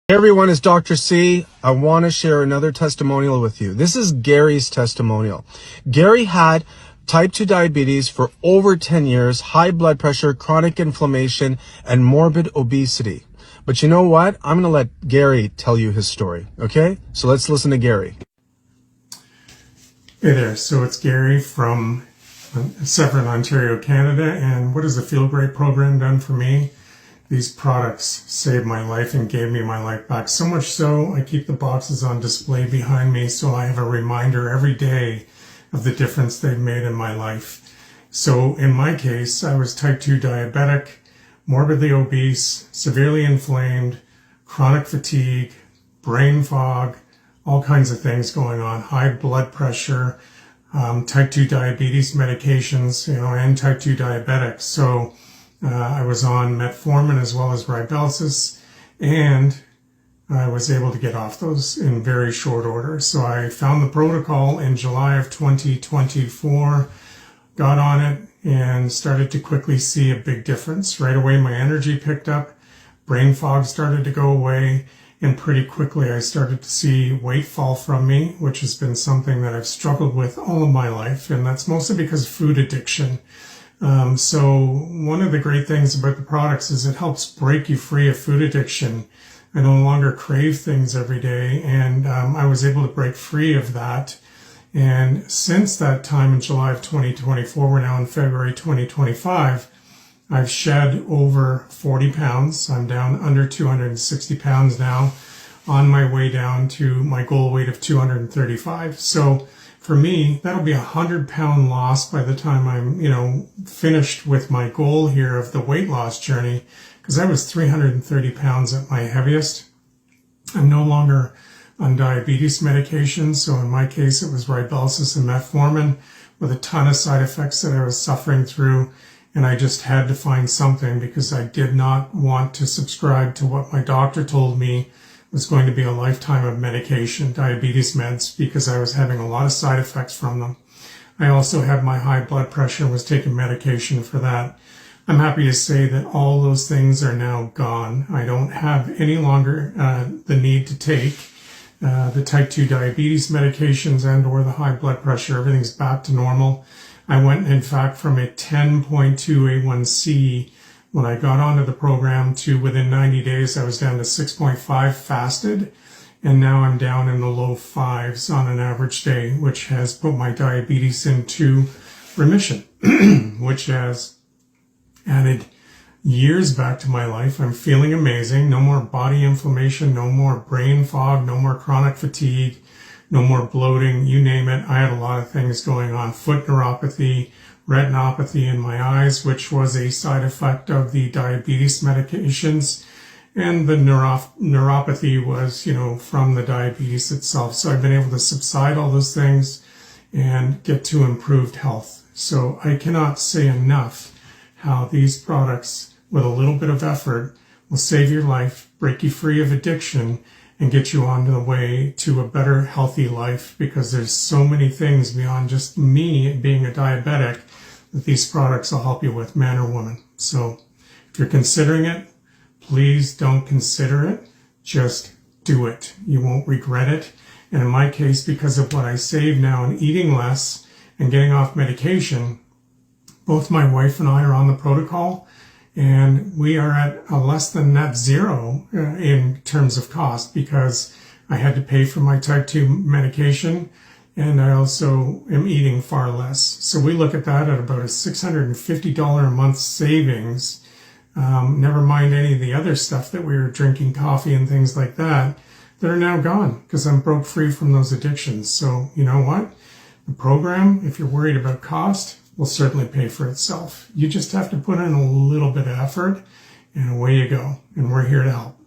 Hey everyone, it's Dr. C. I want to share another testimonial with you. This is Gary's testimonial. Gary had type 2 diabetes for over 10 years, high blood pressure, chronic inflammation, and morbid obesity. But you know what? I'm going to let Gary tell you his story, okay? So let's listen to Gary. Hey there, so it's Gary from Severn, Ontario, Canada, and what has the Feel Great program done for me? These products saved my life and gave me my life back. So much so, I keep the boxes on display behind me so I have a reminder every day of the difference they've made in my life. So in my case, I was type 2 diabetic, morbidly obese, severely inflamed, chronic fatigue, brain fog, all kinds of things going on, high blood pressure, type 2 diabetes medications, and type 2 diabetic. So I was on metformin as well as Rybelsus, and I was able to get off those in very short order. So I found the protocol in July of 2024, got on it, and started to quickly see a big difference. Right away, my energy picked up, brain fog started to go away, and pretty quickly I started to see weight fall from me, which has been something that I've struggled with all of my life, and that's mostly because of food addiction. So one of the great things about the products is it helps break you free of food addiction. I no longer crave things every day, and I was able to break free of that. And since that time in July of 2024, we're now in February 2025, I've shed over 40 pounds. I'm down under 260 pounds now, on my way down to my goal weight of 235. So for me, that'll be 100-pound loss by the time I'm, finished with my goal here of the weight loss journey, because I was 330 pounds at my heaviest. I'm no longer on diabetes medication, so in my case, it was Rybelsus and metformin with a ton of side effects that I was suffering through, and I just had to find something because I did not want to subscribe to what my doctor told me was going to be a lifetime of medication, diabetes meds, because I was having a lot of side effects from them. I also had my high blood pressure and was taking medication for that. I'm happy to say that all those things are now gone. I don't have any longer the need to take the type 2 diabetes medications and or the high blood pressure. Everything's back to normal. I went, in fact, from a 10.2 A1C when I got onto the program to within 90 days, I was down to 6.5 fasted, and now I'm down in the low fives on an average day, which has put my diabetes into remission, which has added years back to my life. I'm feeling amazing. No more body inflammation, no more brain fog, no more chronic fatigue, no more bloating, you name it. I had a lot of things going on. Foot neuropathy, retinopathy in my eyes, which was a side effect of the diabetes medications. And the neuropathy was, from the diabetes itself. So I've been able to subside all those things and get to improved health. So I cannot say enough how these products, with a little bit of effort, will save your life, break you free of addiction, and get you on the way to a better, healthy life, because there's so many things beyond just me being a diabetic that these products will help you with, man or woman. So if you're considering it, please don't consider it. Just do it. You won't regret it. And in my case, because of what I save now and eating less and getting off medication, both my wife and I are on the protocol, and we are at a less than net zero in terms of cost, because I had to pay for my type 2 medication, and I also am eating far less. So we look at that at about a $650 a month savings. Never mind any of the other stuff that we were drinking, coffee and things like that are now gone because I'm broke free from those addictions. So you know what? The program, if you're worried about cost, will certainly pay for itself. You just have to put in a little bit of effort, and away you go. And we're here to help.